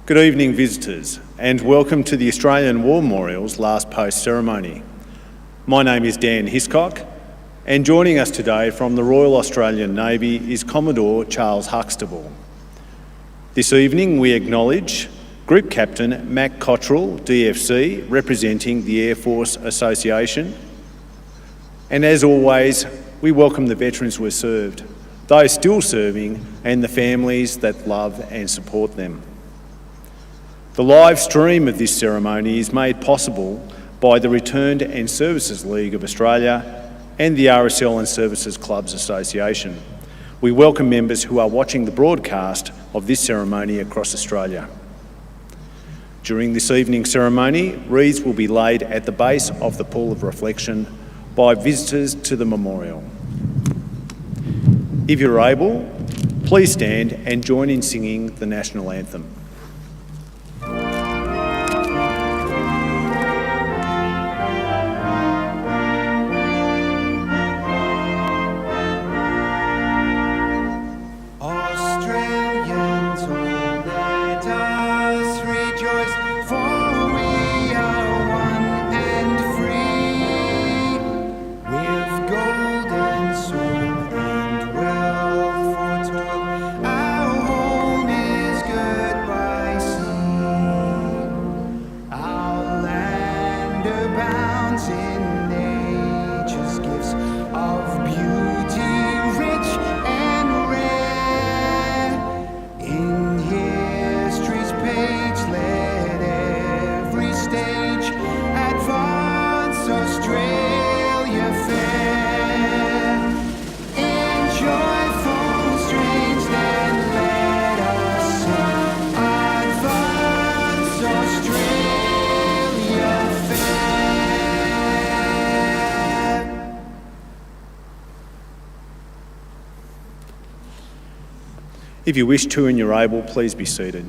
Good evening, visitors, and welcome to the Australian War Memorial's last post ceremony. My name is Dan Hiscock, and joining us today from the Royal Australian Navy is Commodore Charles Huxtable. This evening we acknowledge Group Captain Mac Cottrell, DFC, representing the Air Force Association. And as always, we welcome the veterans who have served, those still serving, and the families that love and support them. The live stream of this ceremony is made possible by the Returned and Services League of Australia and the RSL and Services Clubs Association. We welcome members who are watching the broadcast of this ceremony across Australia. During this evening's ceremony, wreaths will be laid at the base of the Pool of Reflection by visitors to the memorial. If you're able, please stand and join in singing the National Anthem. If you wish to and you're able, please be seated.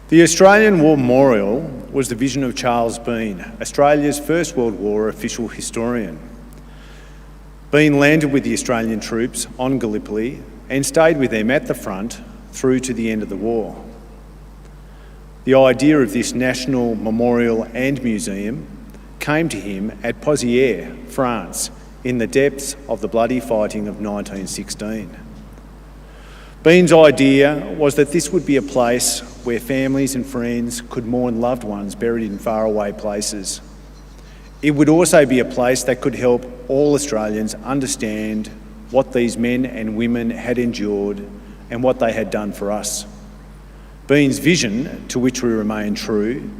The Australian War Memorial was the vision of Charles Bean, Australia's First World War official historian. Bean landed with the Australian troops on Gallipoli and stayed with them at the front through to the end of the war. The idea of this national memorial and museum came to him at Pozières, France, in the depths of the bloody fighting of 1916. Bean's idea was that this would be a place where families and friends could mourn loved ones buried in faraway places. It would also be a place that could help all Australians understand what these men and women had endured and what they had done for us. Bean's vision, to which we remain true,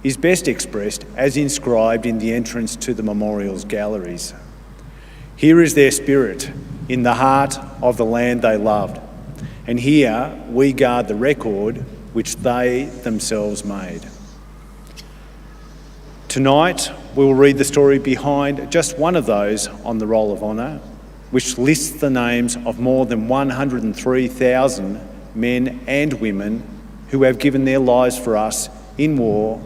is best expressed as inscribed in the entrance to the memorial's galleries. Here is their spirit, in the heart of the land they loved, and here we guard the record which they themselves made. Tonight, we will read the story behind just one of those on the Roll of Honour, which lists the names of more than 103,000 men and women who have given their lives for us in war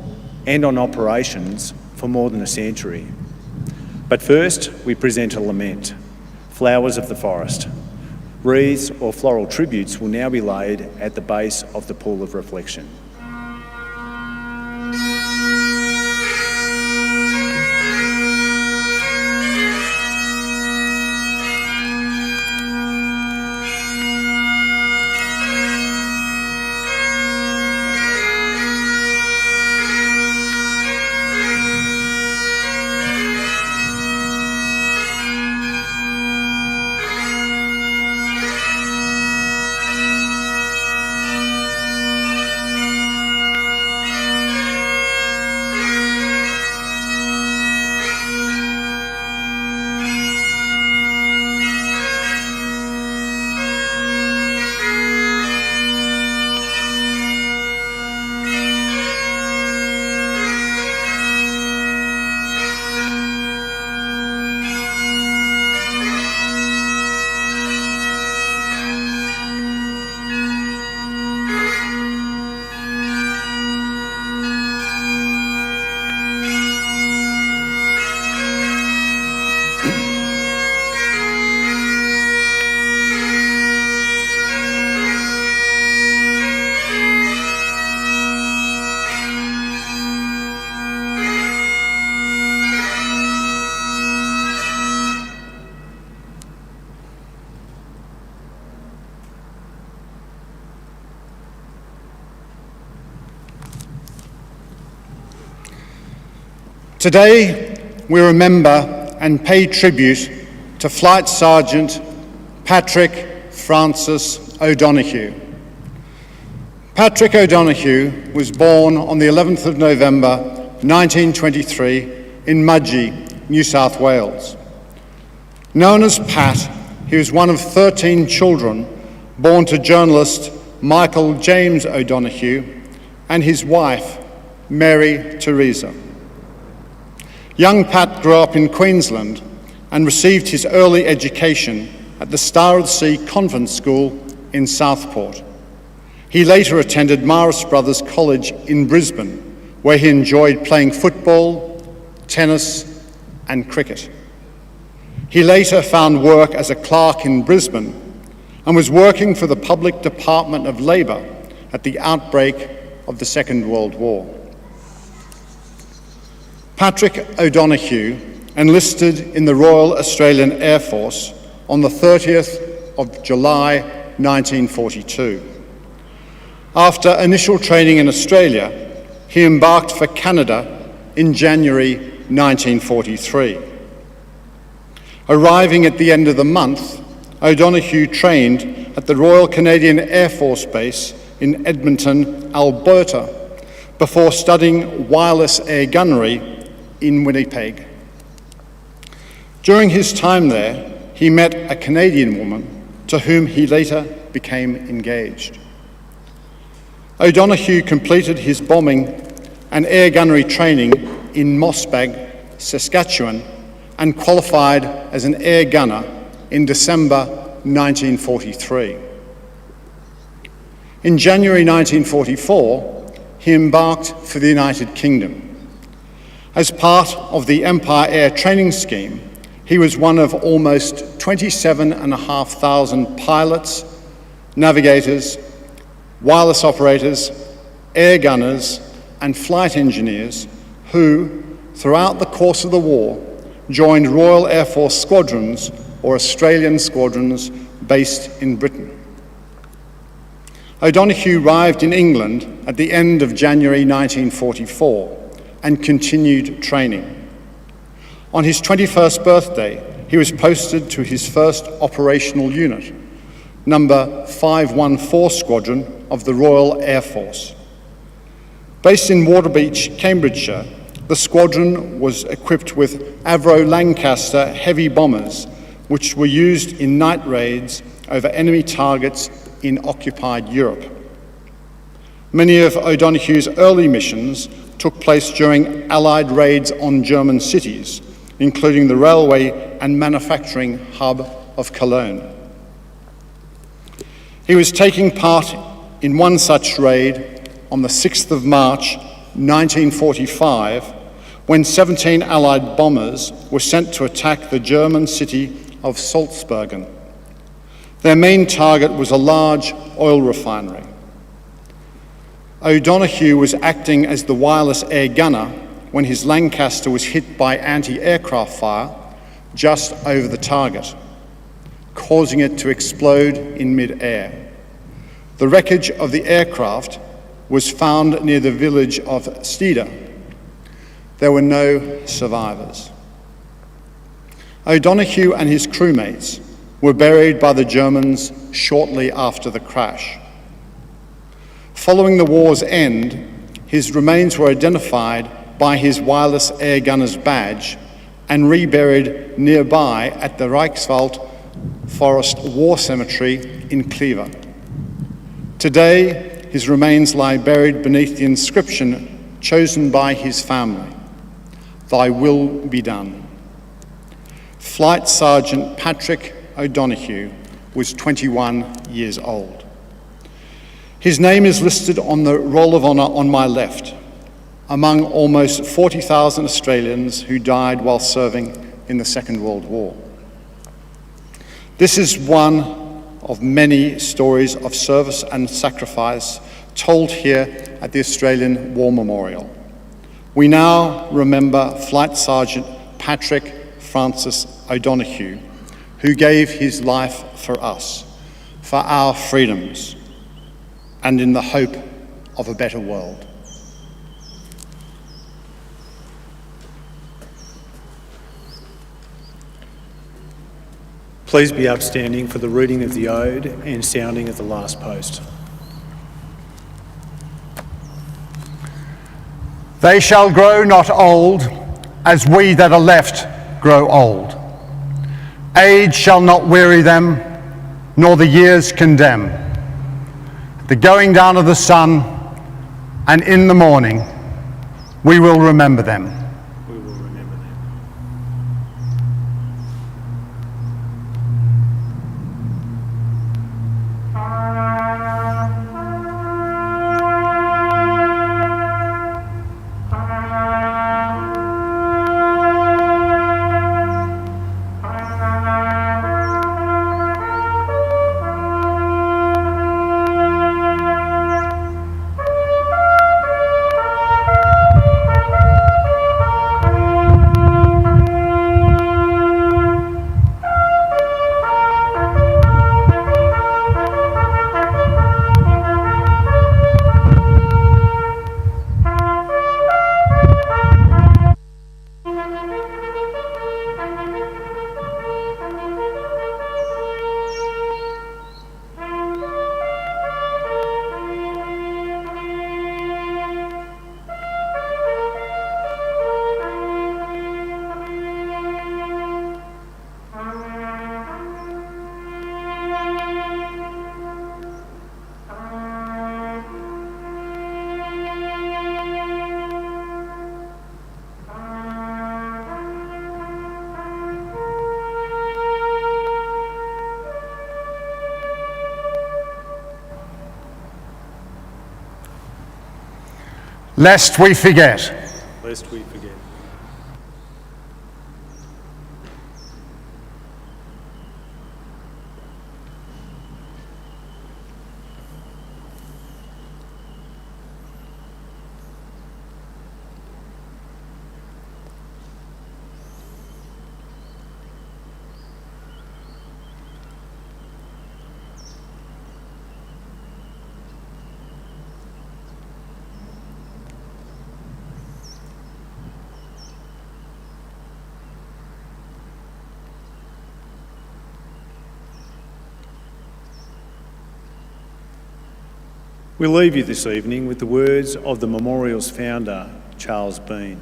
and on operations for more than a century. But first, we present a lament, Flowers of the Forest. Wreaths or floral tributes will now be laid at the base of the Pool of Reflection. Today, we remember and pay tribute to Flight Sergeant Patrick Francis O'Donoghue. Patrick O'Donoghue was born on the 11th of November 1923 in Mudgee, New South Wales. Known as Pat, he was one of 13 children born to journalist Michael James O'Donoghue and his wife, Mary Teresa. Young Pat grew up in Queensland and received his early education at the Star of the Sea Convent School in Southport. He later attended Marist Brothers College in Brisbane, where he enjoyed playing football, tennis, and cricket. He later found work as a clerk in Brisbane and was working for the Public Department of Labour at the outbreak of the Second World War. Patrick O'Donoghue enlisted in the Royal Australian Air Force on the 30th of July 1942. After initial training in Australia, he embarked for Canada in January 1943. Arriving at the end of the month, O'Donoghue trained at the Royal Canadian Air Force Base in Edmonton, Alberta, before studying wireless air gunnery in Winnipeg. During his time there, he met a Canadian woman to whom he later became engaged. O'Donoghue completed his bombing and air gunnery training in Mossbag, Saskatchewan, and qualified as an air gunner in December 1943. In January 1944, he embarked for the United Kingdom. As part of the Empire Air Training Scheme, he was one of almost 27,500 pilots, navigators, wireless operators, air gunners, and flight engineers who, throughout the course of the war, joined Royal Air Force squadrons or Australian squadrons based in Britain. O'Donoghue arrived in England at the end of January 1944 and continued training. On his 21st birthday, he was posted to his first operational unit, number 514 Squadron of the Royal Air Force. Based in Waterbeach, Cambridgeshire, the squadron was equipped with Avro Lancaster heavy bombers, which were used in night raids over enemy targets in occupied Europe. Many of O'Donoghue's early missions took place during Allied raids on German cities, including the railway and manufacturing hub of Cologne. He was taking part in one such raid on the 6th of March 1945, when 17 Allied bombers were sent to attack the German city of Salzburgen. Their main target was a large oil refinery. O'Donoghue was acting as the wireless air gunner when his Lancaster was hit by anti-aircraft fire just over the target, causing it to explode in mid-air. The wreckage of the aircraft was found near the village of Stede. There were no survivors. O'Donoghue and his crewmates were buried by the Germans shortly after the crash. Following the war's end, his remains were identified by his wireless air gunner's badge and reburied nearby at the Reichswald Forest War Cemetery in Cleaver. Today, his remains lie buried beneath the inscription chosen by his family, "Thy will be done." Flight Sergeant Patrick O'Donoghue was 21 years old. His name is listed on the Roll of Honour on my left, among almost 40,000 Australians who died while serving in the Second World War. This is one of many stories of service and sacrifice told here at the Australian War Memorial. We now remember Flight Sergeant Patrick Francis O'Donoghue, who gave his life for us, for our freedoms, and in the hope of a better world. Please be upstanding for the reading of the ode and sounding of the last post. They shall grow not old, as we that are left grow old. Age shall not weary them, nor the years condemn. The going down of the sun, and in the morning, we will remember them. We will remember them. Lest we forget. Lest we forget. We leave you this evening with the words of the memorial's founder, Charles Bean.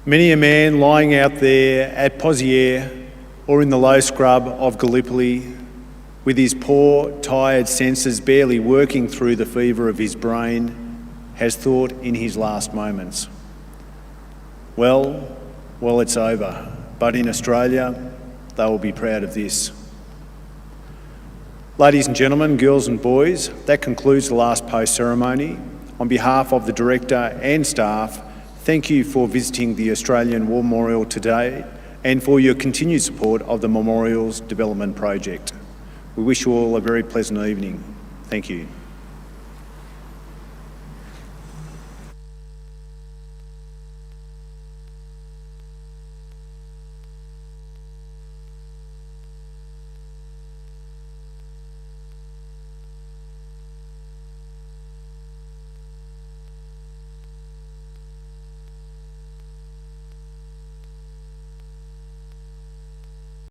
Many a man lying out there at Pozières or in the low scrub of Gallipoli, with his poor, tired senses barely working through the fever of his brain, has thought in his last moments, well, it's over, but in Australia, they will be proud of this. Ladies and gentlemen, girls and boys, that concludes the last post ceremony. On behalf of the Director and staff, thank you for visiting the Australian War Memorial today and for your continued support of the Memorial's development project. We wish you all a very pleasant evening. Thank you.